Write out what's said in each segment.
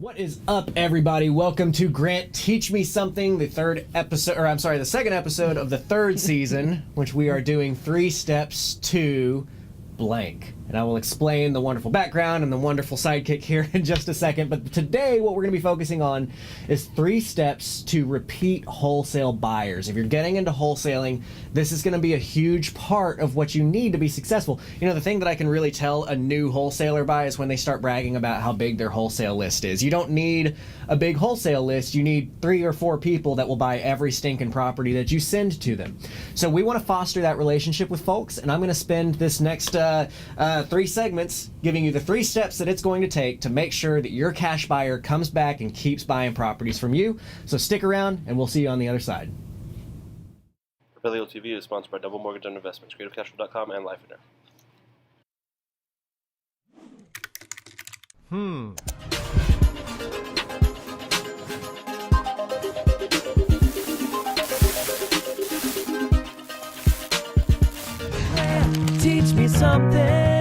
What is up, everybody? Welcome to Grant Teach Me Something, the second episode of the third season, which we are doing 3 steps to blank. And I will explain the wonderful background and the wonderful sidekick here in just a second. But today, what we're going to be focusing on is 3 steps to repeat wholesale buyers. If you're getting into wholesaling, this is going to be a huge part of what you need to be successful. You know, the thing that I can really tell a new wholesaler by is when they start bragging about how big their wholesale list is. You don't need a big wholesale list. You need 3 or 4 people that will buy every stinking property that you send to them. So we want to foster that relationship with folks, and I'm going to spend this next 3 segments giving you the 3 steps that it's going to take to make sure that your cash buyer comes back and keeps buying properties from you. So stick around, and we'll see you on the other side. Propelio TV is sponsored by Double Mortgage and Investments, CreativeCashFlow.com, and LifeInner. Teach me something.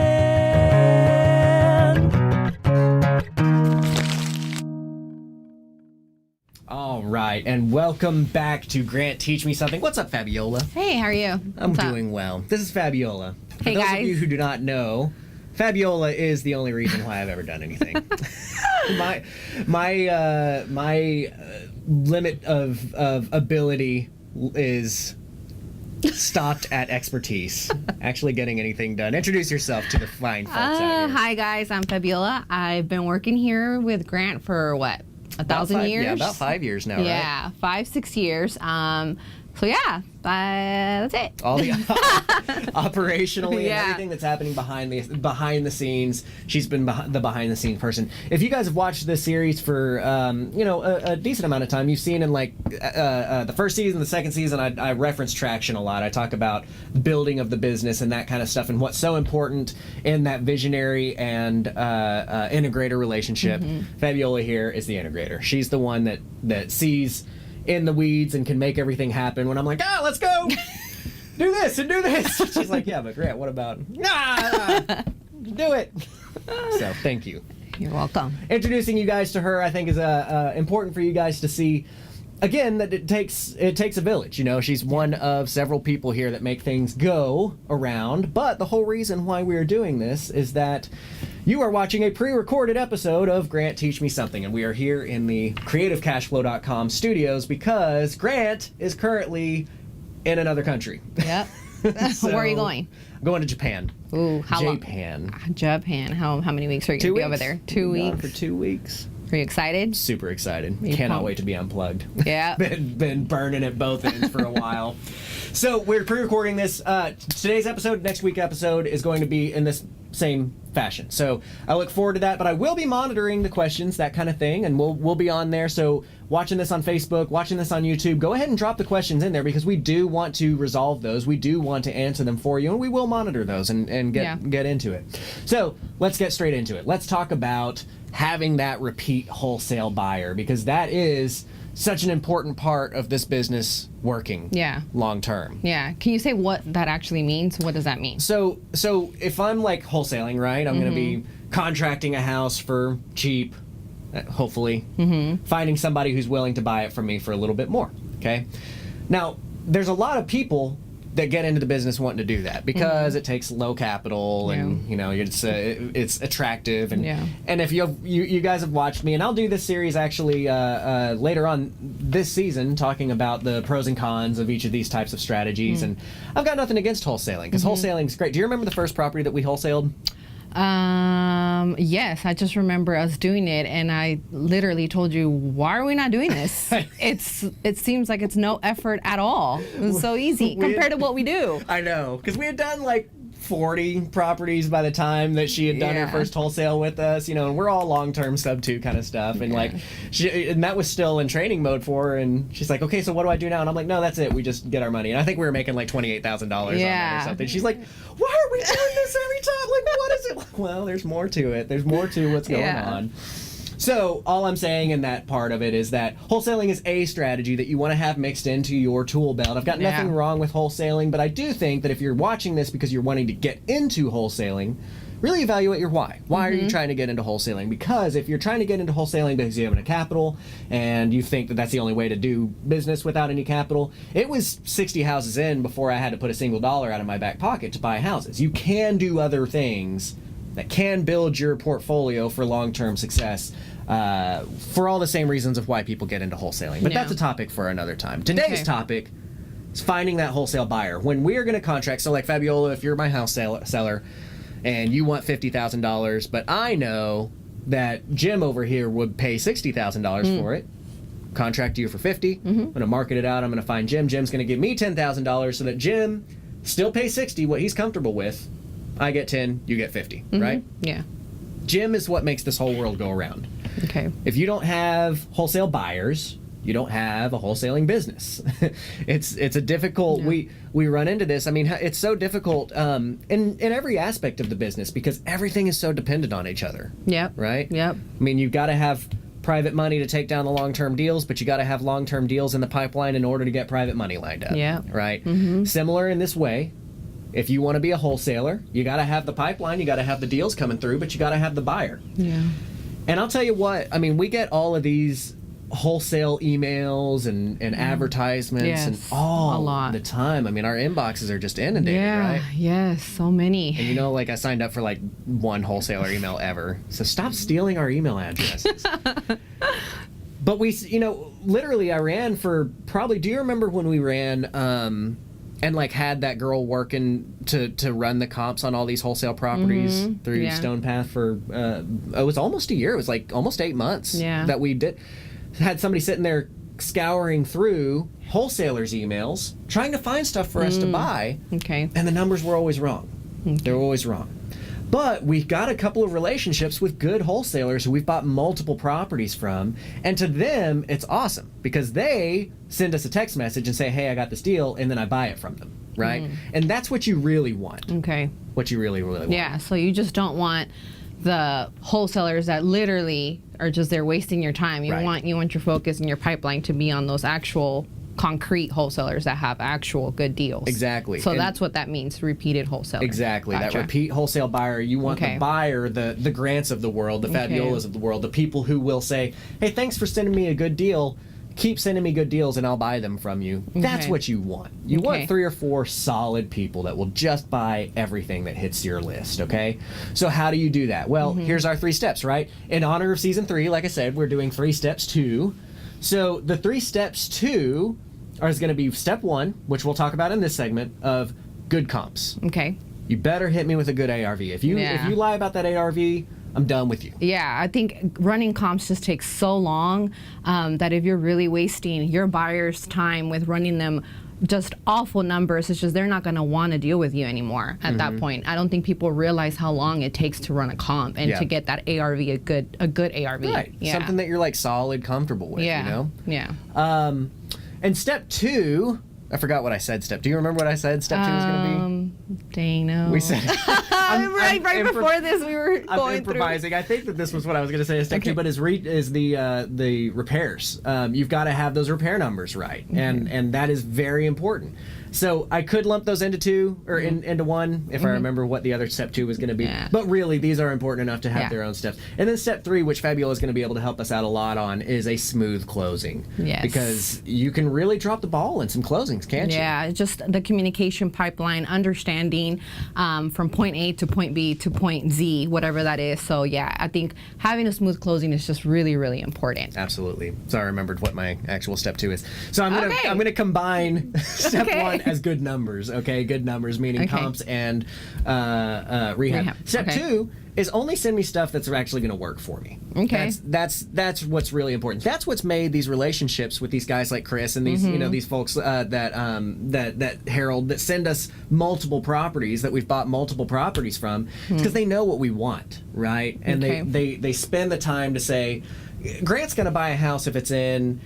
All right, and welcome back to Grant Teach Me Something. What's up, Fabiola? Hey, how are you? I'm doing well. This is Fabiola. For Hey, those guys. of you who do not know, Fabiola is the only reason why I've ever done anything. my limit of ability is stopped at expertise. Actually getting anything done. Introduce yourself to the fine folks out here. Hi, guys. I'm Fabiola. I've been working here with Grant for what? 1,000 years? Yeah, about 5 years now, right? Yeah, 5-6 years. So yeah, that's it. All the operationally Yeah. and everything that's happening behind the scenes. She's been the behind the scenes person. If you guys have watched this series for a decent amount of time, you've seen in like the first season, the second season, I reference traction a lot. I talk about building of the business and that kind of stuff and what's so important in that visionary and integrator relationship. Fabiola here is the integrator. She's the one that sees in the weeds and can make everything happen when I'm like, let's go do this and do this. She's like, yeah, but Grant, what about do it. So thank you. You're welcome. Introducing you guys to her, I think, is important for you guys to see. Again, that it takes a village. You know, she's one of several people here that make things go around. But the whole reason why we are doing this is that you are watching a pre-recorded episode of Grant Teach Me Something, and we are here in the CreativeCashFlow.com studios because Grant is currently in another country. Yep. So, Where are you going? I'm going to Japan. Ooh, how long? Japan. How many weeks are you going to be over there? 2 Gone weeks. for 2 weeks. Are you excited? Super excited. You Cannot pumped? wait to be unplugged. Yeah. been burning at both ends for a while. So we're pre-recording this. Today's episode, next week's episode is going to be in this same fashion. So I look forward to that, but I will be monitoring the questions, that kind of thing, and we'll be on there. So watching this on Facebook, watching this on YouTube, go ahead and drop the questions in there because we do want to resolve those. We do want to answer them for you, and we will monitor those and get into it. So let's get straight into it. Let's talk about having that repeat wholesale buyer because that is such an important part of this business working long term. Yeah. Can you say what that actually means? What does that mean? So if I'm like wholesaling, right, I'm going to be contracting a house for cheap, hopefully, finding somebody who's willing to buy it from me for a little bit more, okay? Now, there's a lot of people that get into the business wanting to do that because it takes low capital and you know it's attractive and if you guys have watched me, and I'll do this series actually later on this season talking about the pros and cons of each of these types of strategies, and I've got nothing against wholesaling because wholesaling is great. Do you remember the first property that we wholesaled? Yes, I just remember us doing it, and I literally told you, why are we not doing this? It seems like it's no effort at all. It's so easy compared to what we do. I know, because we had done like 40 properties by the time that she had done her first wholesale with us, you know, and we're all long-term sub-2 kind of stuff, and like and that was still in training mode for her, and she's like, okay, so what do I do now? And I'm like, no, that's it, we just get our money. And I think we were making like $28,000 on that or something. She's like, why are we doing this every time? Like, what is it? Like, well, there's more to it. There's more to what's going on. So all I'm saying in that part of it is that wholesaling is a strategy that you want to have mixed into your tool belt. I've got nothing wrong with wholesaling, but I do think that if you're watching this because you're wanting to get into wholesaling, really evaluate your why. Why are you trying to get into wholesaling? Because if you're trying to get into wholesaling because you have no capital and you think that that's the only way to do business without any capital, it was 60 houses in before I had to put a single dollar out of my back pocket to buy houses. You can do other things that can build your portfolio for long-term success for all the same reasons of why people get into wholesaling. But that's a topic for another time. Today's topic is finding that wholesale buyer. When we are going to contract, so like Fabiola, if you're my house seller and you want $50,000, but I know that Jim over here would pay $60,000 for it, contract you for $50, I'm going to market it out, I'm going to find Jim, Jim's going to give me $10,000 so that Jim still pays $60, what he's comfortable with, I get 10, you get 50, right? Yeah. Jim is what makes this whole world go around. Okay. If you don't have wholesale buyers, you don't have a wholesaling business. It's a difficult, we run into this. I mean, it's so difficult in every aspect of the business because everything is so dependent on each other. Yep. Right? Yep. I mean, you've got to have private money to take down the long-term deals, but you got to have long-term deals in the pipeline in order to get private money lined up. Yeah. Right? Similar in this way. If you want to be a wholesaler, you got to have the pipeline, you got to have the deals coming through, but you got to have the buyer. Yeah. And I'll tell you what, I mean, we get all of these wholesale emails and advertisements and all the time. I mean, our inboxes are just inundated, right? Yes, so many. And you know, like I signed up for like one wholesaler email ever. So stop stealing our email addresses. But we, you know, literally I ran for probably, do you remember when we ran and like had that girl working to run the comps on all these wholesale properties through Stone Path for, it was almost a year. It was like almost 8 months that we did. Had somebody sitting there scouring through wholesalers' emails, trying to find stuff for us to buy. Okay. And the numbers were always wrong. They were always wrong. But we've got a couple of relationships with good wholesalers who we've bought multiple properties from. And to them, it's awesome because they send us a text message and say, hey, I got this deal, and then I buy it from them, right? And that's what you really want. Okay. What you really, really want. Yeah, so you just don't want the wholesalers that literally are just there wasting your time. You want your focus and your pipeline to be on those actual concrete wholesalers that have actual good deals. Exactly. So that's what that means, repeated wholesaler. Exactly. That repeat wholesale buyer. You want the buyer, the Grants of the world, the Fabiolas of the world, the people who will say, hey, thanks for sending me a good deal. Keep sending me good deals and I'll buy them from you. That's what you want. You want 3 or 4 solid people that will just buy everything that hits your list, okay? So how do you do that? Well, here's our 3 steps, right? In honor of season 3, like I said, we're doing 3 steps 2. So the 3 steps 2 is going to be step 1, which we'll talk about in this segment, of good comps. Okay. You better hit me with a good ARV. If you lie about that ARV, I'm done with you. Yeah, I think running comps just takes so long that if you're really wasting your buyer's time with running them just awful numbers, it's just they're not going to want to deal with you anymore at that point. I don't think people realize how long it takes to run a comp and to get that ARV a good ARV. Right. Yeah. Something that you're like solid comfortable with, you know? Yeah. And step 2, I forgot what I said. Do you remember what I said step 2 was going to be? Dang, no. We said right before this we were going improvising. through. I think that this was what I was going to say. Step 2, but is the repairs. You've got to have those repair numbers right, and that is very important. So I could lump those into 2 or into 1 if I remember what the other step 2 was going to be. Yeah. But really, these are important enough to have their own steps. And then step 3, which Fabiola is going to be able to help us out a lot on, is a smooth closing. Yes. Because you can really drop the ball in some closings, can't you? Yeah, just the communication pipeline, understanding from point A to point B to point Z, whatever that is. So yeah, I think having a smooth closing is just really, really important. Absolutely. So I remembered what my actual step 2 is. So I'm gonna combine step 1 as good numbers. Okay, good numbers meaning comps and rehab. Step 2 is only send me stuff that's actually going to work for me. Okay, that's what's really important. That's what's made these relationships with these guys like Chris and these these folks that Harold that send us multiple properties that we've bought multiple properties from. It's because they know what we want, right? And they spend the time to say, Grant's going to buy a house if it's in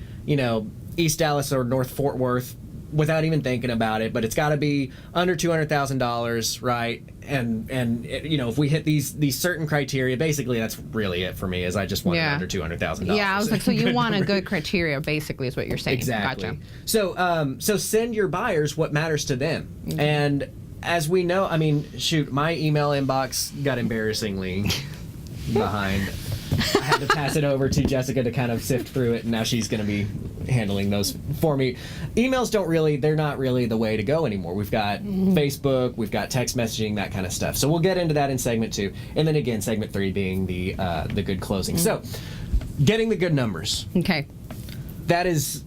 East Dallas or North Fort Worth, without even thinking about it, but it's got to be under $200,000, right? And if we hit these certain criteria, basically that's really it for me. Is I just want it under $200,000. Yeah, I was like, so you want a good criteria, basically, is what you're saying. Exactly. Gotcha. So send your buyers what matters to them, and as we know, I mean, shoot, my email inbox got embarrassingly behind. I had to pass it over to Jessica to kind of sift through it, and now she's going to be handling those for me. Emails they're not really the way to go anymore. We've got Facebook, we've got text messaging, that kind of stuff. So we'll get into that in segment 2. And then again, segment 3 being the good closing. So, getting the good numbers. Okay. That is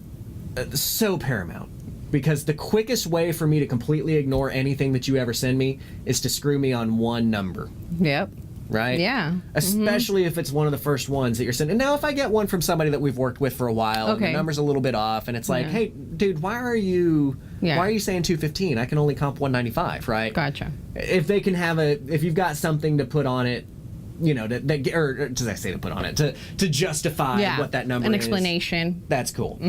so paramount. Because the quickest way for me to completely ignore anything that you ever send me is to screw me on one number. Yep. Right? Yeah. Especially if it's one of the first ones that you're sending. And now if I get one from somebody that we've worked with for a while and the number's a little bit off and it's like, hey, dude, why are you saying 215? I can only comp 195, right? Gotcha. If they can have if you've got something to put on it, you know, or does I say to put on it, to justify what that number is. An explanation. That's cool.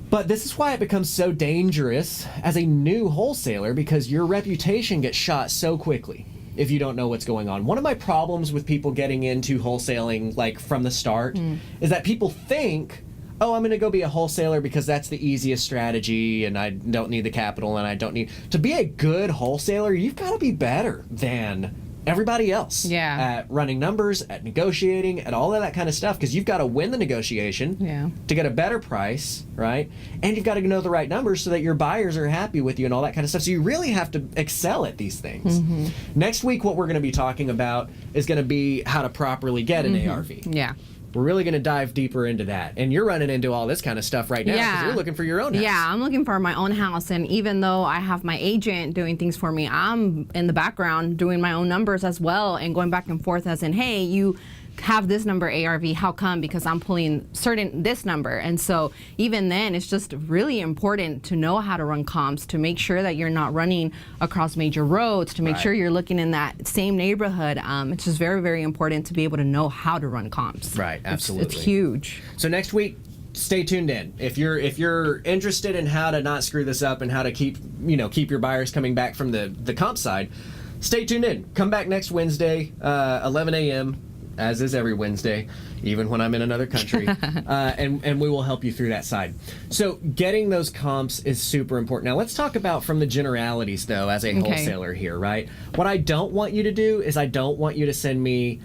But this is why it becomes so dangerous as a new wholesaler, because your reputation gets shot so quickly if you don't know what's going on. One of my problems with people getting into wholesaling, like from the start, is that people think, oh, I'm going to go be a wholesaler because that's the easiest strategy and I don't need the capital and I don't need... To be a good wholesaler, you've got to be better than everybody else at running numbers, at negotiating, at all of that kind of stuff, because you've got to win the negotiation to get a better price, right? And you've got to know the right numbers so that your buyers are happy with you and all that kind of stuff. So you really have to excel at these things. Next week, what we're going to be talking about is going to be how to properly get an ARV. Yeah. We're really going to dive deeper into that. And you're running into all this kind of stuff right now because you're looking for your own house. Yeah, I'm looking for my own house. And even though I have my agent doing things for me, I'm in the background doing my own numbers as well and going back and forth as in, hey, you have this number ARV, how come? Because I'm pulling this number. And so even then, it's just really important to know how to run comps, to make sure that you're not running across major roads, to make sure you're looking in that same neighborhood. It's just very, very important to be able to know how to run comps. Right, absolutely. It's huge. So next week, stay tuned in. If you're interested in how to not screw this up and how to keep your buyers coming back from the comp side, stay tuned in. Come back next Wednesday, 11 a.m., as is every Wednesday, even when I'm in another country, and we will help you through that side. So getting those comps is super important. Now let's talk about from the generalities, though, as a wholesaler here, right? What I don't want you to do is I don't want you to send me,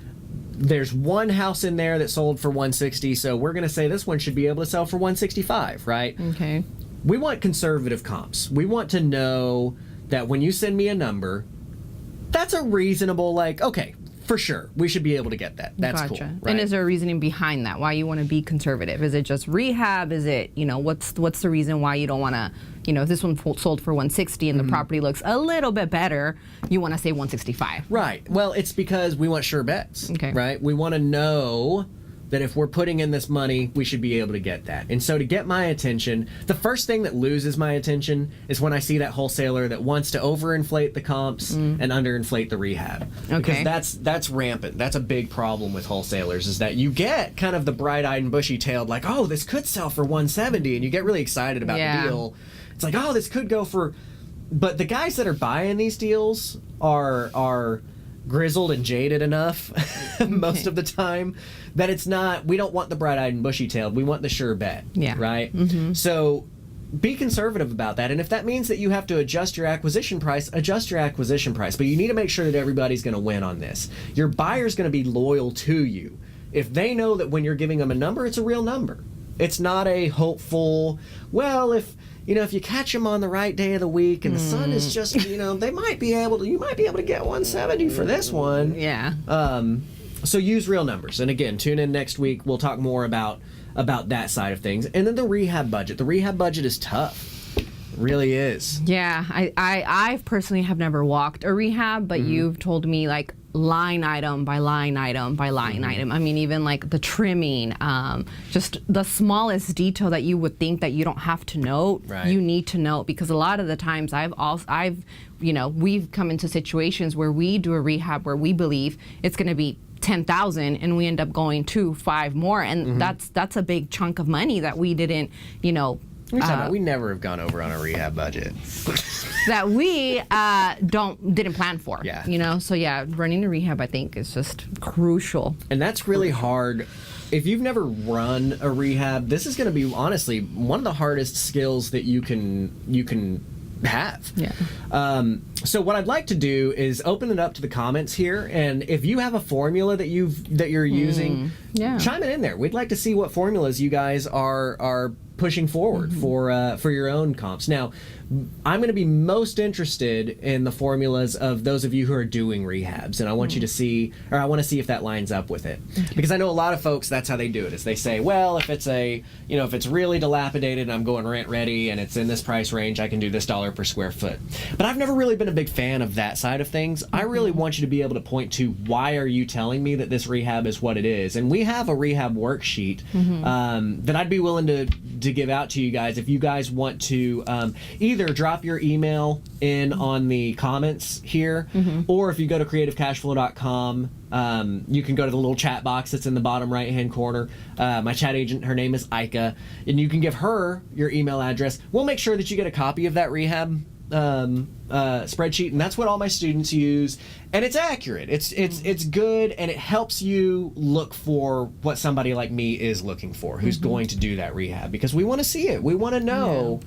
there's one house in there that sold for 160, so we're going to say this one should be able to sell for 165, right? Okay. We want conservative comps. We want to know that when you send me a number, that's a reasonable, like, okay, for sure, we should be able to get that. That's cool. Right? And is there a reasoning behind that? Why you want to be conservative? Is it just rehab? Is it, what's the reason why you don't want to, if this one sold for 160 and the property looks a little bit better, you want to say 165? Right. Well, it's because we want sure bets. Okay. Right. We want to know that if we're putting in this money, we should be able to get that. And so to get my attention, the first thing that loses my attention is when I see that wholesaler that wants to overinflate the comps and underinflate the rehab. Okay. Because that's rampant. That's a big problem with wholesalers, is that you get kind of the bright-eyed and bushy-tailed, like, oh, this could sell for 170, and you get really excited about the deal. It's like, oh, this could go for... But the guys that are buying these deals are grizzled and jaded enough most of the time that it's not, we don't want the bright-eyed and bushy-tailed, we want the sure bet, right? So be conservative about that, and if that means that you have to adjust your acquisition price, adjust your acquisition price, but you need to make sure that everybody's going to win on this. Your buyer's going to be loyal to you if they know that when you're giving them a number, it's a real number. It's not a hopeful, well, if you catch them on the right day of the week and the sun is just, you might be able to get 170 for this one. Yeah. So use real numbers. And again, tune in next week. We'll talk more about that side of things. And then the rehab budget. The rehab budget is tough. It really is. Yeah. I personally have never walked a rehab, but you've told me like line item by line item by line item. I mean, even like the trimming, just the smallest detail that you would think that you don't have to note, you need to note, because a lot of the times we've come into situations where we do a rehab where we believe it's going to be 10,000 and we end up going 5 more, and that's a big chunk of money that we didn't, we never have gone over on a rehab budget that we didn't plan for. So running a rehab, I think, is just crucial. And that's really hard. If you've never run a rehab, this is going to be honestly one of the hardest skills that you can have. Yeah. So what I'd like to do is open it up to the comments here, and if you have a formula that you're using, chime it in there. We'd like to see what formulas you guys are pushing forward for your own comps. Now, I'm going to be most interested in the formulas of those of you who are doing rehabs, and I want you to see, or I want to see if that lines up with it, because I know a lot of folks, that's how they do it. Is they say, well, if it's if it's really dilapidated and I'm going rent ready and it's in this price range, I can do this dollar per square foot. But I've never really been a big fan of that side of things. I really want you to be able to point to, why are you telling me that this rehab is what it is? And we have a rehab worksheet that I'd be willing to give out to you guys if you guys want to either drop your email in on the comments here, or if you go to CreativeCashFlow.com, you can go to the little chat box that's in the bottom right hand corner. My chat agent, her name is Ika, and you can give her your email address. We'll make sure that you get a copy of that rehab spreadsheet, and that's what all my students use, and it's accurate. It's good, and it helps you look for what somebody like me is looking for, who's going to do that rehab, because we want to see it. We want to know,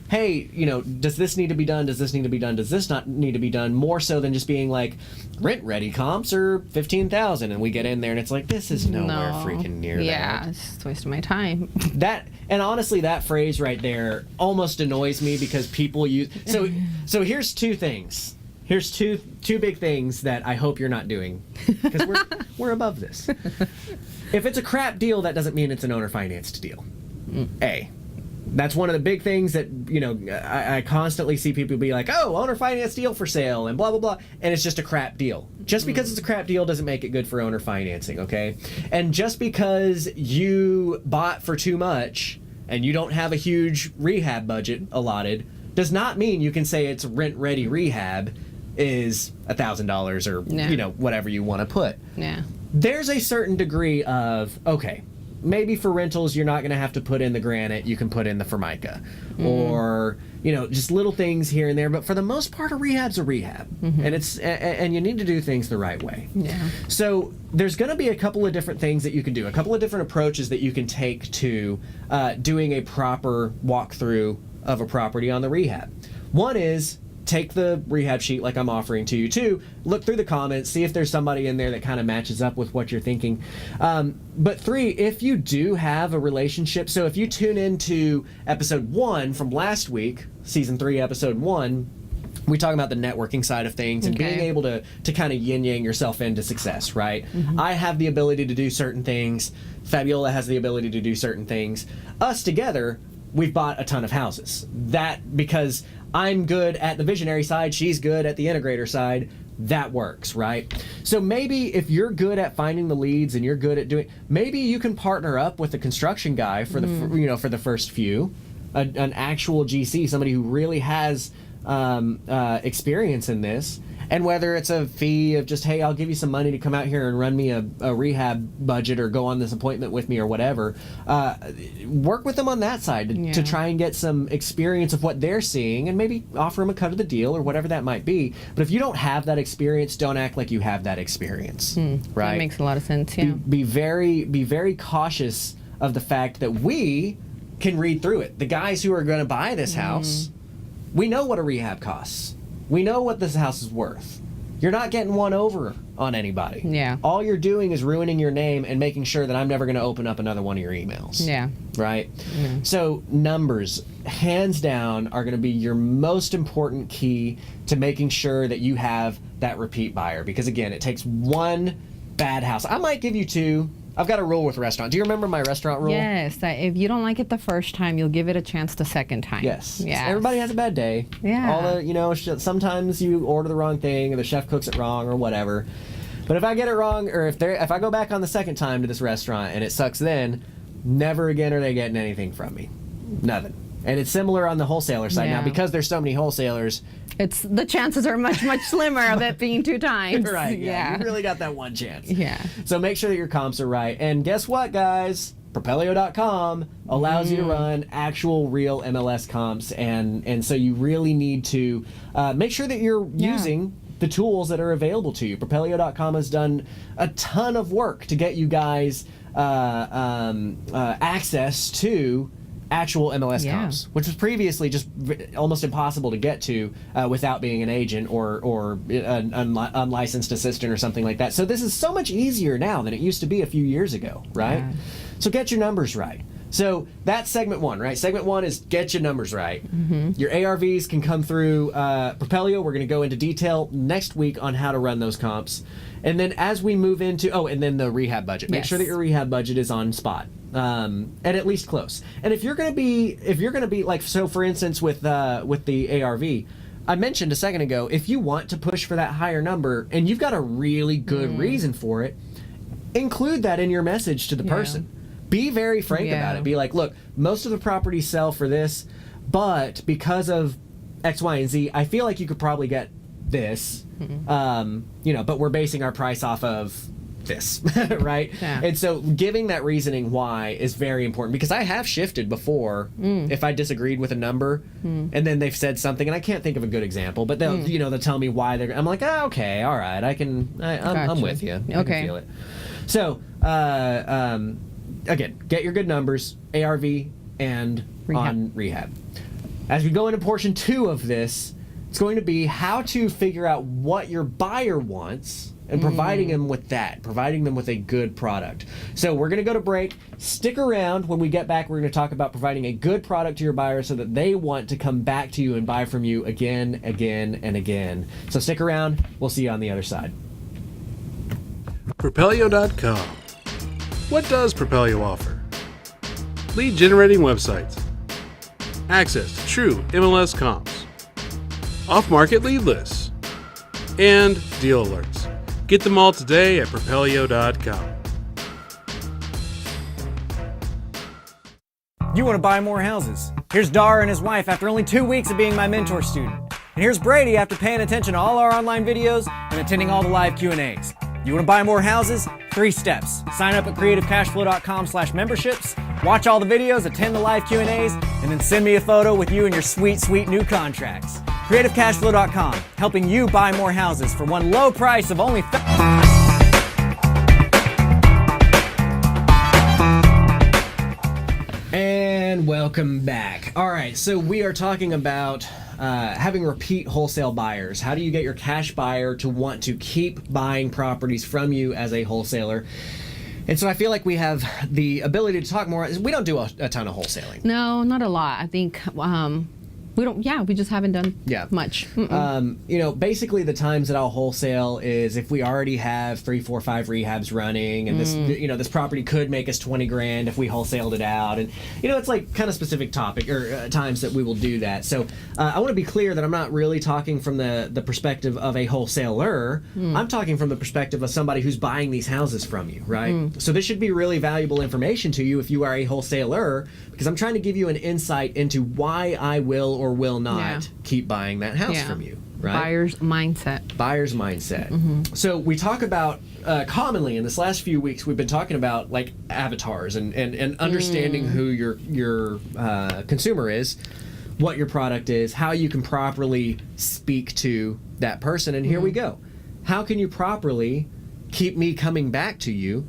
hey, does this need to be done? Does this need to be done? Does this not need to be done? More so than just being like, rent ready comps are $15,000, and we get in there and it's like, this is nowhere freaking near that. Yeah, it's just wasting my time. And honestly, that phrase right there almost annoys me, because people use. So here's two things. Here's two big things that I hope you're not doing, because we're above this. If it's a crap deal, that doesn't mean it's an owner financed deal. That's one of the big things that, I constantly see people be like, oh, owner finance deal for sale and blah, blah, blah. And it's just a crap deal. Just because it's a crap deal doesn't make it good for owner financing, okay? And just because you bought for too much and you don't have a huge rehab budget allotted does not mean you can say it's rent-ready rehab is $1,000 or, whatever you want to put. Yeah. There's a certain degree of, okay, maybe for rentals you're not going to have to put in the granite, you can put in the Formica, or just little things here and there, but for the most part a rehab's a rehab, and you need to do things the right way. So there's going to be a couple of different things that you can do, a couple of different approaches that you can take to doing a proper walkthrough of a property on the rehab. One is take the rehab sheet like I'm offering to you. Two, look through the comments, see if there's somebody in there that kind of matches up with what you're thinking. But three, if you do have a relationship, so if you tune into episode 1 from last week, season 3, episode 1, we talk about the networking side of things and being able to kind of yin-yang yourself into success, right? I have the ability to do certain things. Fabiola has the ability to do certain things. Us together, we've bought a ton of houses. That, because I'm good at the visionary side, she's good at the integrator side, that works, right? So maybe if you're good at finding the leads and you're good at doing, maybe you can partner up with a construction guy for the for the first few, an actual GC, somebody who really has experience in this. And whether it's a fee of just, hey, I'll give you some money to come out here and run me a rehab budget or go on this appointment with me or whatever, work with them on that side to try and get some experience of what they're seeing, and maybe offer them a cut of the deal or whatever that might be. But if you don't have that experience, don't act like you have that experience, right? That makes a lot of sense, yeah. Be very cautious of the fact that we can read through it. The guys who are going to buy this house, we know what a rehab costs. We know what this house is worth. You're not getting one over on anybody. Yeah. All you're doing is ruining your name and making sure that I'm never going to open up another one of your emails. Yeah. Right? So numbers, hands down, are going to be your most important key to making sure that you have that repeat buyer. Because again, it takes one bad house. I might give you two. I've got a rule with restaurant. Do you remember my restaurant rule? Yes, that if you don't like it the first time, you'll give it a chance the second time. Yes. Everybody has a bad day. Yeah. All the, sometimes you order the wrong thing, or the chef cooks it wrong, or whatever. But if I get it wrong, or if I go back on the second time to this restaurant and it sucks, then never again are they getting anything from me. Nothing. And it's similar on the wholesaler side. Now, because there's so many wholesalers, the chances are much slimmer of it being 2 times. Right, yeah. You really got that one chance. Yeah. So make sure that your comps are right. And guess what, guys? Propelio.com allows you to run actual real MLS comps, and so you really need to make sure that you're using the tools that are available to you. Propelio.com has done a ton of work to get you guys access to actual MLS Yeah. comps, which was previously just almost impossible to get to without being an agent or an unlicensed assistant or something like that. So this is so much easier now than it used to be a few years ago, right? Yeah. So get your numbers right. So that's segment one, right? Segment one is get your numbers right. Your ARVs can come through Propelio. We're going to go into detail next week on how to run those comps. And then as we move into, and then the rehab budget. Make Yes. sure that your rehab budget is on spot. And at least close. And if you're going to be like, so for instance, with the ARV, I mentioned a second ago, if you want to push for that higher number and you've got a really good reason for it, include that in your message to the person. Be very frank about it. Be like, look, most of the properties sell for this, but because of X, Y, and Z, I feel like you could probably get this, but we're basing our price off of this, right? Yeah. And so giving that reasoning why is very important, because I have shifted before if I disagreed with a number and then they've said something, and I can't think of a good example, but they'll they'll tell me why I'm like, okay, all right, I'm Gotcha. with you. I Okay. can feel it. So again, get your good numbers, ARV and on rehab. As we go into portion 2 of this, it's going to be how to figure out what your buyer wants and providing them with that, providing them with a good product. So we're going to go to break. Stick around. When we get back, we're going to talk about providing a good product to your buyer so that they want to come back to you and buy from you again, and again. So stick around. We'll see you on the other side. Propelio.com. What does Propelio offer? Lead generating websites, access to true MLS comps, off-market lead lists, and deal alerts. Get them all today at Propelio.com. You want to buy more houses. Here's Dar and his wife after only 2 weeks of being my mentor student. And here's Brady after paying attention to all our online videos and attending all the live Q&As. You want to buy more houses? 3 steps. Sign up at CreativeCashFlow.com/memberships, watch all the videos, attend the live Q&As, and then send me a photo with you and your sweet, sweet new contracts. CreativeCashFlow.com, helping you buy more houses for one low price of only And welcome back. All right, so we are talking about having repeat wholesale buyers. How do you get your cash buyer to want to keep buying properties from you as a wholesaler? And so I feel like we have the ability to talk more. We don't do a ton of wholesaling. No, not a lot. I think we don't. Yeah, we just haven't done much. Basically the times that I'll wholesale is if we already have 3, 4, 5 rehabs running, and this property could make us $20,000 if we wholesaled it out, and it's like kind of specific topic or times that we will do that. So I want to be clear that I'm not really talking from the perspective of a wholesaler. I'm talking from the perspective of somebody who's buying these houses from you, right? So this should be really valuable information to you if you are a wholesaler, because I'm trying to give you an insight into why I will or will not keep buying that house from you, right? Buyer's mindset. So we talk about commonly in this last few weeks, we've been talking about like avatars and understanding who your consumer is, what your product is, how you can properly speak to that person. And here we go. How can you properly keep me coming back to you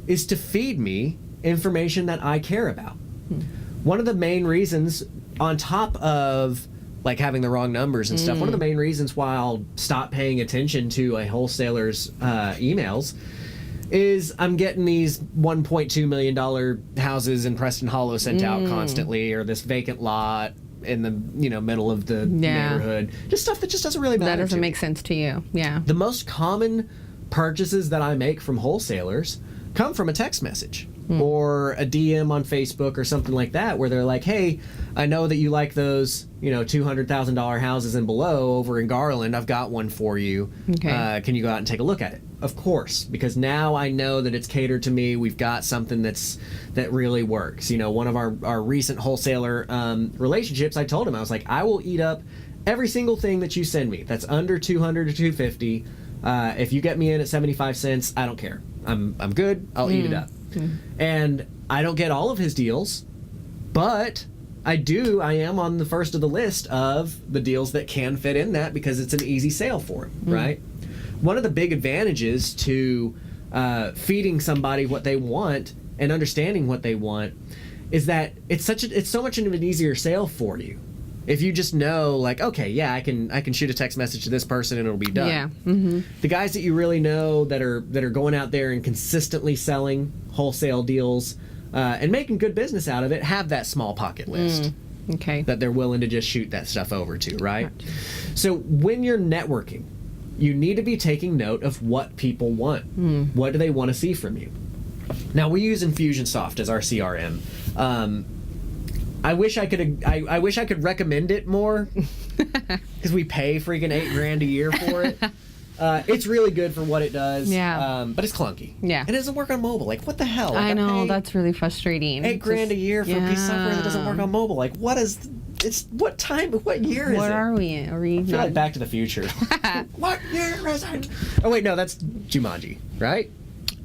is to feed me information that I care about. One of the main reasons, on top of like having the wrong numbers and stuff, one of the main reasons why I'll stop paying attention to a wholesaler's emails is I'm getting these $1.2 million houses in Preston Hollow sent out constantly, or this vacant lot in the middle of the neighborhood. Just stuff that just doesn't really matter. That doesn't to make me. sense to you. Yeah. The most common purchases that I make from wholesalers come from a text message or a DM on Facebook or something like that, where they're like, hey, I know that you like those, $200,000 houses and below over in Garland. I've got one for you. Okay. Can you go out and take a look at it? Of course, because now I know that it's catered to me. We've got something that really works. One of our recent wholesaler relationships, I told him, I was like, I will eat up every single thing that you send me that's under 200 or 250. If you get me in at 75 cents, I don't care. I'm good. I'll eat it up. And I don't get all of his deals, but I am on the first of the list of the deals that can fit in that, because it's an easy sale for him, right? One of the big advantages to feeding somebody what they want and understanding what they want is that it's so much of an easier sale for you. If you just know, like, okay, yeah, I can shoot a text message to this person and it'll be done. Yeah. Mm-hmm. The guys that you really know that are going out there and consistently selling wholesale deals and making good business out of it have that small pocket list Okay. that they're willing to just shoot that stuff over to, right? So when you're networking, you need to be taking note of what people want. What do they want to see from you? Now, we use Infusionsoft as our CRM. I wish I could recommend it more because we pay freaking $8,000 a year for it. It's really good for what it does. Yeah. But it's clunky. Yeah. And it doesn't work on mobile. Like, what the hell? Like, I know, pay that's really frustrating. $8,000 a year for a piece of software that doesn't work on mobile. Like, what is? It's what time? What year is it? What are we? Are we I feel not? like Back to the Future. What year is it? Oh wait, no, that's Jumanji, right?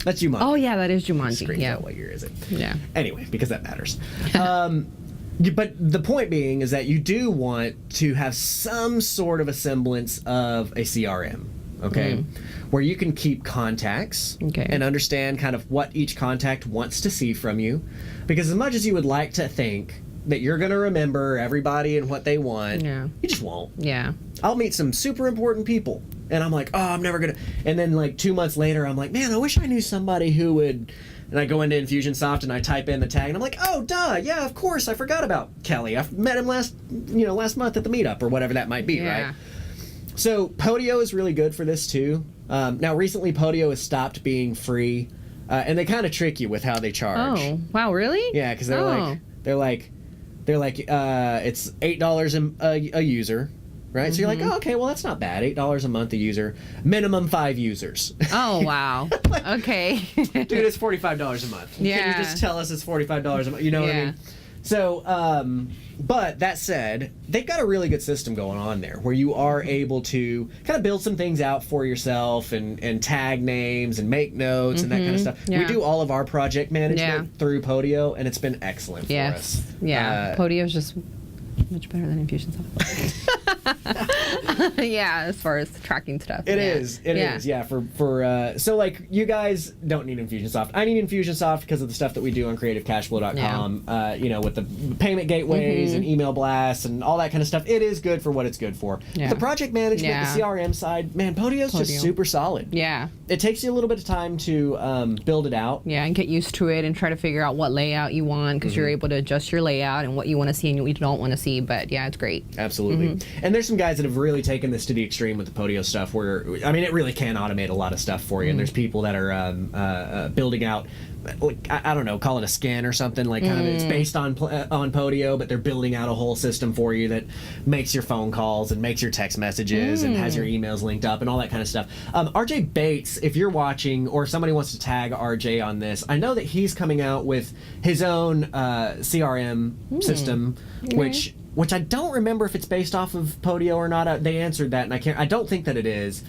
That's Jumanji. Oh yeah, that is Jumanji. Screams Yeah. out what year is it? Yeah. Anyway, because that matters. But the point being is that you do want to have some sort of a semblance of a CRM, okay? Where you can keep contacts and understand kind of what each contact wants to see from you. Because as much as you would like to think that you're going to remember everybody and what they want, you just won't. Yeah. I'll meet some super important people, and I'm like, oh, I'm never going to... And then like 2 months later, I'm like, man, I wish I knew somebody who would... And I go into Infusionsoft and I type in the tag and I'm like, oh, duh, yeah, of course, I forgot about Kelly. I met him last month at the meetup or whatever that might be, right? So Podio is really good for this too. Now recently Podio has stopped being free, and they kind of trick you with how they charge. Oh, wow, really? Yeah, because they're like it's $8 a user. Right? So you're like, oh, okay, well, that's not bad. $8 a month a user. Minimum 5 users. Oh, wow. Okay. Dude, it's $45 a month. Can you just tell us it's $45 a month? You know what I mean? So, but that said, they've got a really good system going on there where you are able to kind of build some things out for yourself and tag names and make notes and that kind of stuff. We do all of our project management through Podio, and it's been excellent for us. Yeah. Podio's just much better than Infusionsoft. Yeah, as far as tracking stuff. It is. Yeah. So like you guys don't need Infusionsoft. I need Infusionsoft because of the stuff that we do on CreativeCashFlow.com. You know, with the payment gateways and email blasts and all that kind of stuff. It is good for what it's good for. The project management, the CRM side, man, Podio's just super solid. Yeah. It takes you a little bit of time to build it out. Yeah, and get used to it and try to figure out what layout you want because you're able to adjust your layout and what you want to see and what you don't want to see. But yeah, it's great. Absolutely. And there's some guys that have really taken this to the extreme with the Podio stuff where, I mean, it really can automate a lot of stuff for you. And there's people that are building out, like, I don't know, call it a skin or something, like kind of it's based on Podio, but they're building out a whole system for you that makes your phone calls and makes your text messages and has your emails linked up and all that kind of stuff. RJ Bates, if you're watching or somebody wants to tag RJ on this, I know that he's coming out with his own CRM system, which I don't remember if it's based off of Podio or not. They answered that, and I don't think that it is.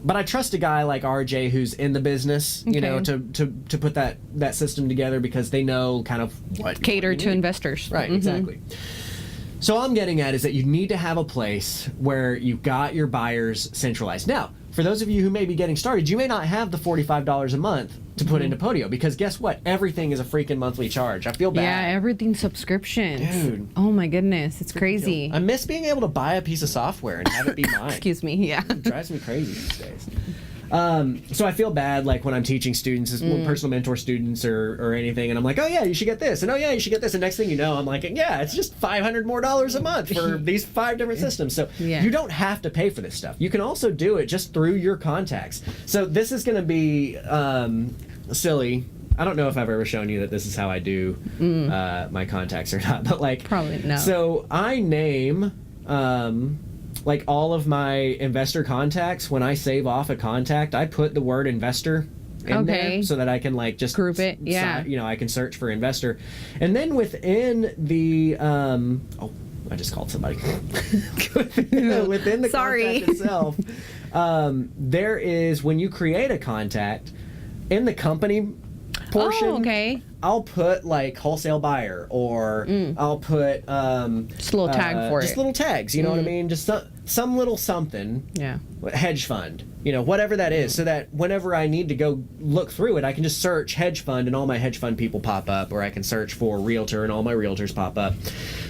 But I trust a guy like RJ who's in the business, you know, to put that system together because they know kind of what cater to investors. Right, exactly. So all I'm getting at is that you need to have a place where you've got your buyers centralized. Now, for those of you who may be getting started, you may not have the $45 a month to put into Podio because guess what? Everything is a freaking monthly charge. I feel bad. Yeah, everything's subscriptions. Dude. Oh my goodness, it's crazy. I miss being able to buy a piece of software and have it be mine. Excuse me, yeah. It drives me crazy these days. So I feel bad, like when I'm teaching students, personal mentor students or anything, and I'm like, oh yeah, you should get this, and oh yeah, you should get this, and next thing you know, I'm like, yeah, it's just $500 more a month for these 5 different systems. So you don't have to pay for this stuff. You can also do it just through your contacts. So this is going to be silly. I don't know if I've ever shown you that this is how I do my contacts or not, but like probably no. So I name. Like all of my investor contacts, when I save off a contact, I put the word investor in there so that I can like just group it. Yeah. You know, I can search for investor. And then within the I just called somebody. Within the contact itself, there is, when you create a contact in the company portion, I'll put like wholesale buyer or I'll put just a little tag for it. Just little tags, you know what I mean? Just some little something, Yeah. hedge fund, whatever that is, so that whenever I need to go look through it, I can just search hedge fund and all my hedge fund people pop up, or I can search for realtor and all my realtors pop up.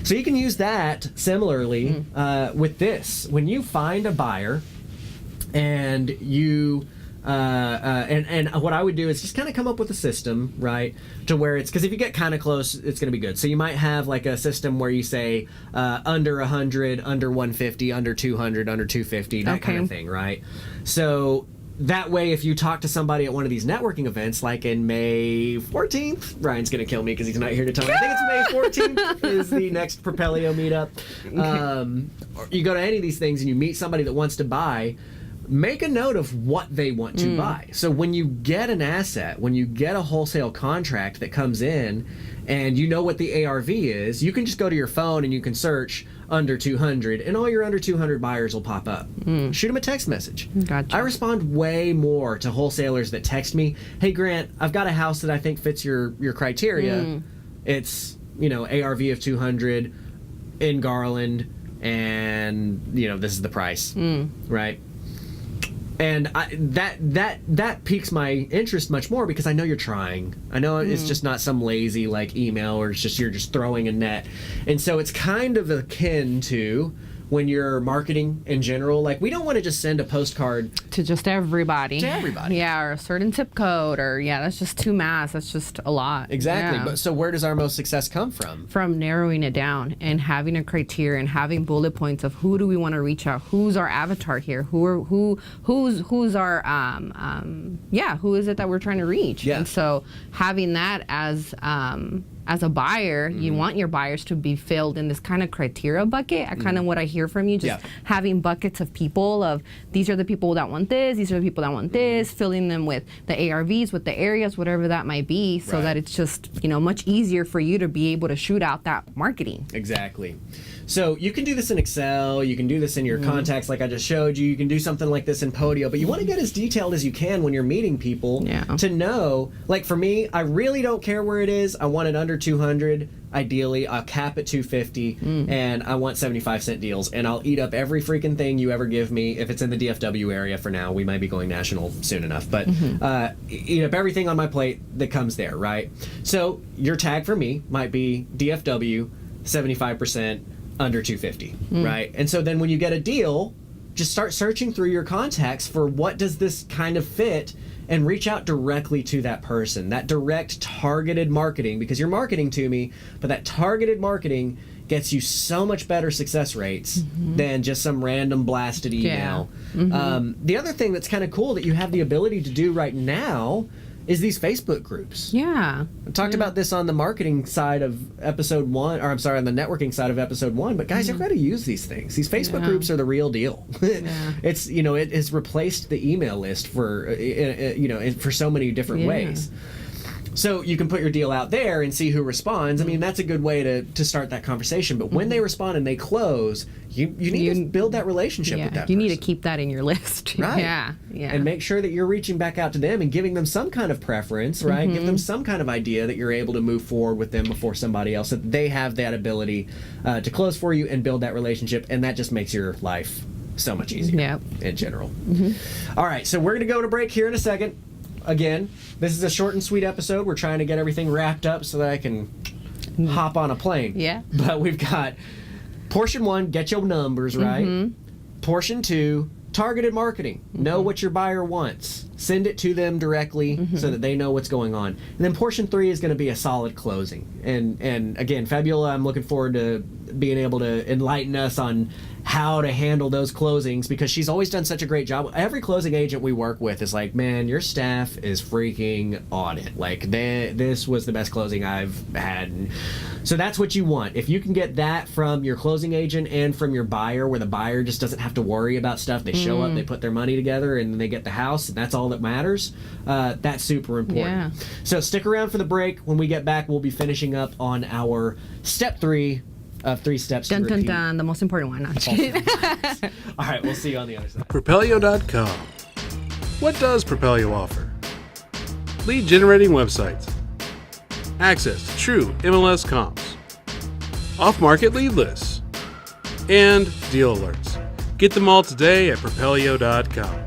So you can use that similarly with this. When you find a buyer and you and what I would do is just kind of come up with a system, right, to where it's, because if you get kind of close, it's going to be good. So you might have like a system where you say under 100, under 150, under 200, under 250, that kind of thing, right? So that way, if you talk to somebody at one of these networking events, like in May 14th, Ryan's going to kill me because he's not here to tell me. I think it's May 14th is the next Propelio meetup. Or you go to any of these things and you meet somebody that wants to buy, make a note of what they want to buy. So when you get an asset, when you get a wholesale contract that comes in and you know what the ARV is, you can just go to your phone and you can search under 200 and all your under 200 buyers will pop up. Shoot them a text message. Gotcha. I respond way more to wholesalers that text me, hey Grant, I've got a house that I think fits your criteria. It's, ARV of 200 in Garland and, this is the price, right? And that piques my interest much more because I know you're trying. I know it's just not some lazy like email or it's just you're just throwing a net. And so it's kind of akin to when you're marketing in general. Like, we don't want to just send a postcard To just everybody. to everybody. Yeah, or a certain zip code, or that's just too mass. That's just a lot. Exactly. Yeah. But so where does our most success come from? From narrowing it down and having a criteria and having bullet points of who do we want to reach out, who's our avatar here, who's our who is it that we're trying to reach? Yeah. And so having that as a buyer, you want your buyers to be filled in this kind of criteria bucket. Kind of what I hear from you, just having buckets of people of these are the people that want this, these are the people that want this, filling them with the ARVs, with the areas, whatever that might be, so that it's just, much easier for you to be able to shoot out that marketing. Exactly. So you can do this in Excel, you can do this in your contacts like I just showed you, you can do something like this in Podio, but you want to get as detailed as you can when you're meeting people to know, like for me, I really don't care where it is. I want it under 200, ideally. I'll cap at 250, and I want 75-cent deals, and I'll eat up every freaking thing you ever give me. If it's in the DFW area for now, we might be going national soon enough, but eat up everything on my plate that comes there, right? So your tag for me might be DFW, 75%, under 250, right? And so then when you get a deal, just start searching through your contacts for what does this kind of fit and reach out directly to that person. That direct targeted marketing, because you're marketing to me, but that targeted marketing gets you so much better success rates than just some random blasted email. The other thing that's kind of cool that you have the ability to do right now is these Facebook groups. Yeah. I talked about this on the marketing side of episode 1, or I'm sorry, on the networking side of episode 1, but guys, you've got to use these things. These Facebook groups are the real deal. It's, it has replaced the email list for, for so many different ways. So you can put your deal out there and see who responds. I mean, that's a good way to start that conversation. But when they respond and they close, you need to build that relationship with that person. You need to keep that in your list. Right. Yeah. And make sure that you're reaching back out to them and giving them some kind of preference, right? Give them some kind of idea that you're able to move forward with them before somebody else, so that they have that ability to close for you and build that relationship. And that just makes your life so much easier in general. All right, so we're going to go to break here in a second. Again, this is a short and sweet episode. We're trying to get everything wrapped up so that I can hop on a plane. Yeah. But we've got portion 1, get your numbers right. Portion 2, targeted marketing. Know what your buyer wants. Send it to them directly so that they know what's going on. And then portion 3 is going to be a solid closing. And again, Fabiola, I'm looking forward to being able to enlighten us on how to handle those closings, because she's always done such a great job. Every closing agent we work with is like, man, your staff is freaking on it. Like, this was the best closing I've had. So that's what you want. If you can get that from your closing agent and from your buyer, where the buyer just doesn't have to worry about stuff. They show up, they put their money together, and they get the house, and that's all that matters. That's super important. Yeah. So stick around for the break. When we get back, we'll be finishing up on our step 3 of 3 steps to repeat. The most important one. All right, we'll see you on the other side. Propelio.com. What does Propelio offer? Lead generating websites, access to true MLS comps, off-market lead lists, and deal alerts. Get them all today at Propelio.com.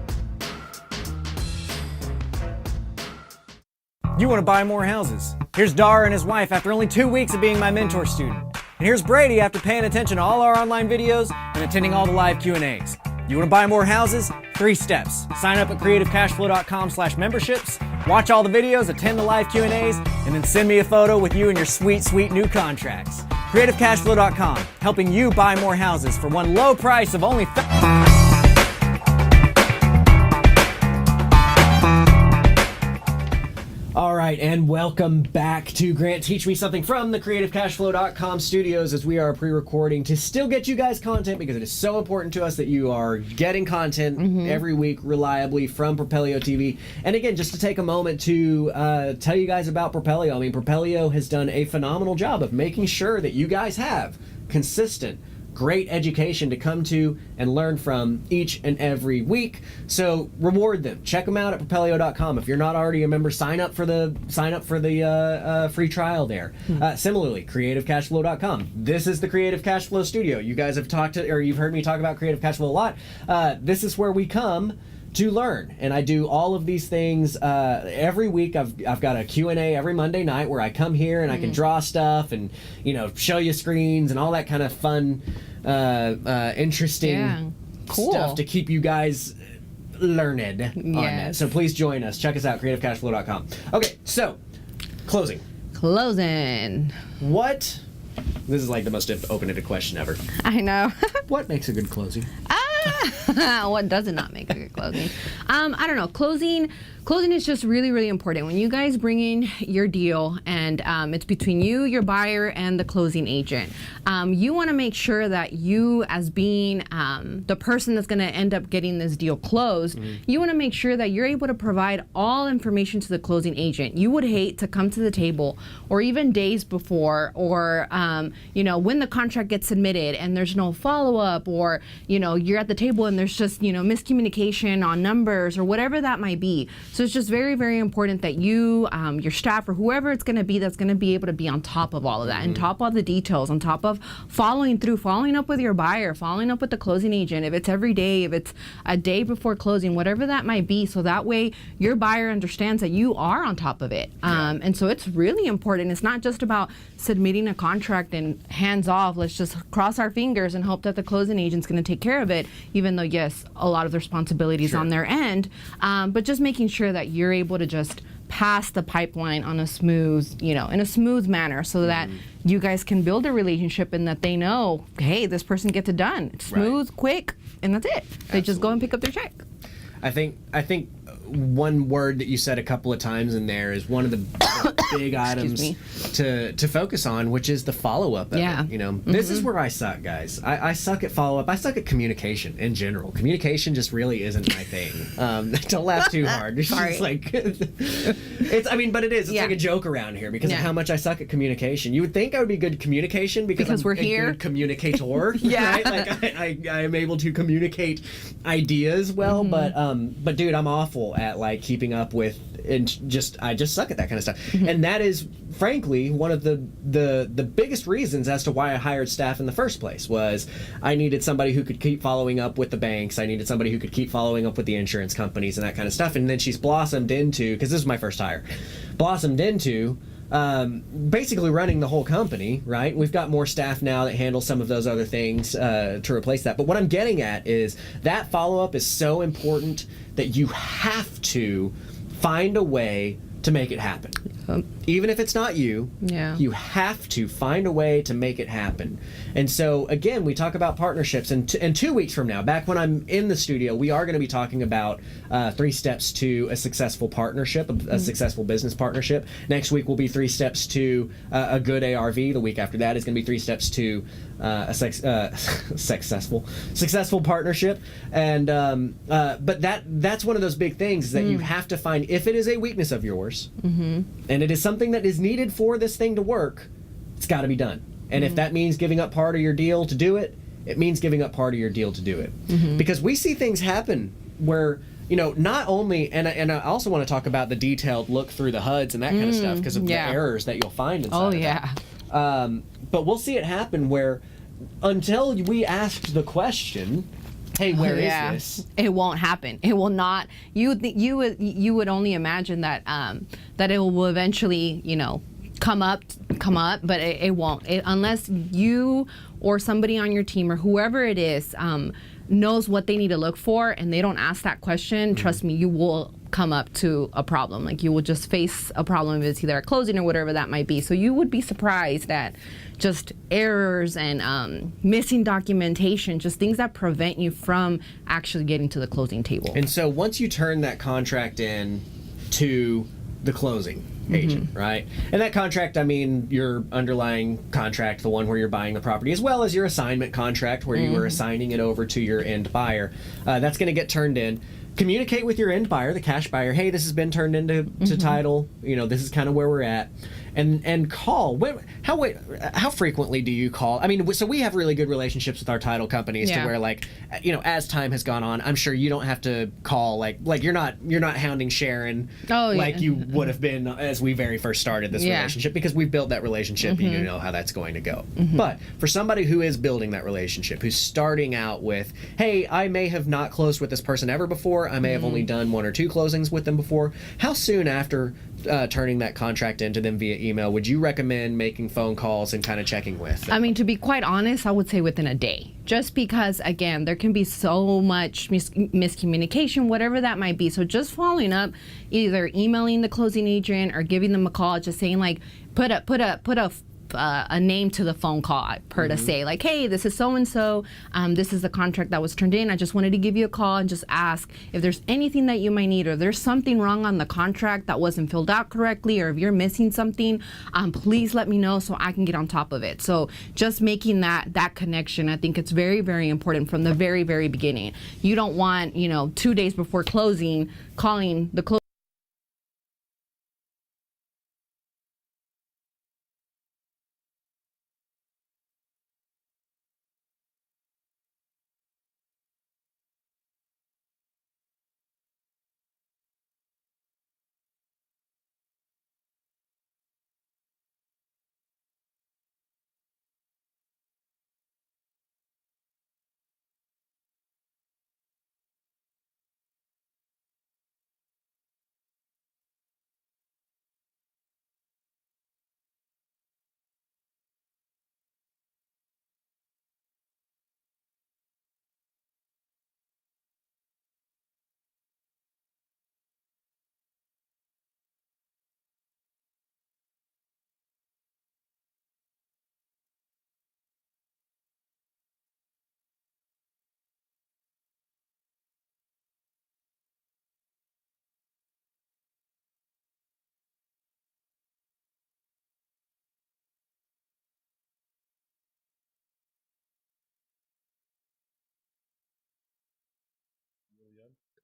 You want to buy more houses. Here's Dar and his wife after only 2 weeks of being my mentor student. And here's Brady after paying attention to all our online videos and attending all the live Q&As. You want to buy more houses? 3 steps. Sign up at CreativeCashFlow.com/memberships, watch all the videos, attend the live Q&As, and then send me a photo with you and your sweet, sweet new contracts. CreativeCashFlow.com, helping you buy more houses for one low price of only All right, and welcome back to Grant Teach Me Something from the CreativeCashFlow.com studios, as we are pre-recording to still get you guys content, because it is so important to us that you are getting content every week reliably from Propelio TV. And again, just to take a moment to tell you guys about Propelio. I mean, Propelio has done a phenomenal job of making sure that you guys have consistent, great education to come to and learn from each and every week. So reward them. Check them out at Propelio.com. If you're not already a member, sign up for the free trial there. Similarly, CreativeCashFlow.com. This is the Creative Cash Flow Studio. You guys have you've heard me talk about Creative Cash Flow a lot. This is where we come to learn, and I do all of these things every week. I've got a Q&A every Monday night where I come here and I can draw stuff and show you screens and all that kind of fun, interesting stuff to keep you guys learned on that. So please join us. Check us out, CreativeCashFlow.com. Okay, so closing. What? This is like the most open-ended question ever. I know. What makes a good closing? What does it not make a good closing? I don't know. Closing is just really, really important. When you guys bring in your deal and it's between you, your buyer, and the closing agent, you want to make sure that you, as being the person that's going to end up getting this deal closed, you want to make sure that you're able to provide all information to the closing agent. You would hate to come to the table, or even days before, or when the contract gets submitted and there's no follow-up, or you're at the table and there's just miscommunication on numbers or whatever that might be. So it's just very, very important that you, your staff, or whoever it's going to be that's going to be able to be on top of all of that, and top of the details, on top of following up with your buyer, following up with the closing agent, if it's every day, if it's a day before closing, whatever that might be, so that way your buyer understands that you are on top of it. And so it's really important. It's not just about submitting a contract and hands off, let's just cross our fingers and hope that the closing agent's going to take care of it, even though, yes, a lot of the responsibilities on their end, but just making sure that you're able to just pass the pipeline on a smooth, in a smooth manner, so that you guys can build a relationship and that they know, hey, this person gets it done. It's smooth, quick, and that's it. They just go and pick up their check. I think one word that you said a couple of times in there is one of the big items to focus on, which is the follow-up. This is where I suck, guys. I suck at follow-up. I suck at communication in general. Communication just really isn't my thing. Don't laugh too hard. It's just like but it is. It's like a joke around here because of how much I suck at communication. You would think I would be good at communication because we're here. A good communicator, right? Like I am able to communicate ideas well, but dude, I'm awful at like keeping up with, and I just suck at that kind of stuff. And that is frankly one of the biggest reasons as to why I hired staff in the first place. Was I needed somebody who could keep following up with the banks, I needed somebody who could keep following up with the insurance companies and that kind of stuff. And then she's blossomed into, because this is my first hire, basically running the whole company, right? We've got more staff now that handle some of those other things to replace that. But what I'm getting at is that follow-up is so important that you have to find a way to make it happen. Even if it's not you, you have to find a way to make it happen. And so, again, we talk about partnerships. And 2 weeks from now, back when I'm in the studio, we are going to be talking about 3 steps to a successful partnership, a successful business partnership. Next week will be 3 steps to a good ARV. The week after that is going to be 3 steps to a successful partnership. And but that's one of those big things that you have to find. If it is a weakness of yours, and it is something that is needed for this thing to work, it's got to be done. And if that means giving up part of your deal to do it, it means giving up part of your deal to do it. Because we see things happen where, not only, and I also want to talk about the detailed look through the HUDs and that kind of stuff because of the errors that you'll find inside of that. But we'll see it happen where until we asked the question, hey, where is this? It won't happen. It will not. You would only imagine that that it will eventually, come up, but it won't. Unless you or somebody on your team or whoever it is knows what they need to look for, and they don't ask that question, trust me, you will come up to a problem. Like, you will just face a problem if it's either a closing or whatever that might be. So you would be surprised at just errors and missing documentation, just things that prevent you from actually getting to the closing table. And so once you turn that contract in to the closing agent, right? And that contract, I mean, your underlying contract, the one where you're buying the property, as well as your assignment contract where you are assigning it over to your end buyer, that's going to get turned in. Communicate with your end buyer, the cash buyer. Hey, this has been turned into title. This is kind of where we're at, and call. How frequently do you call? I mean, so we have really good relationships with our title companies to where, like, as time has gone on, I'm sure you don't have to call like you're not hounding Sharon like you would have been as we very first started this relationship, because we've built that relationship and you know how that's going to go. But for somebody who is building that relationship, who's starting out with, hey, I may have not closed with this person ever before. I may have only done 1 or 2 closings with them before. How soon after turning that contract into them via email would you recommend making phone calls and kind of checking with them? I mean, to be quite honest, I would say within a day. Just because, again, there can be so much miscommunication, whatever that might be. So just following up, either emailing the closing agent or giving them a call, just saying, like, put a name to the phone call to say, like, hey, this is so and so, this is the contract that was turned in. I just wanted to give you a call and just ask if there's anything that you might need, or if there's something wrong on the contract that wasn't filled out correctly, or if you're missing something, please let me know so I can get on top of it. So just making that connection, I think it's very, very important from the very, very beginning. You don't want 2 days before closing calling the closing.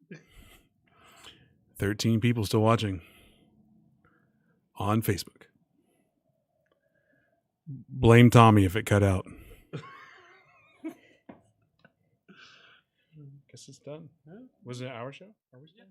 Good. 13 people still watching on Facebook. Blame Tommy if it cut out. Guess it's done. Was it an hour show? Are we done?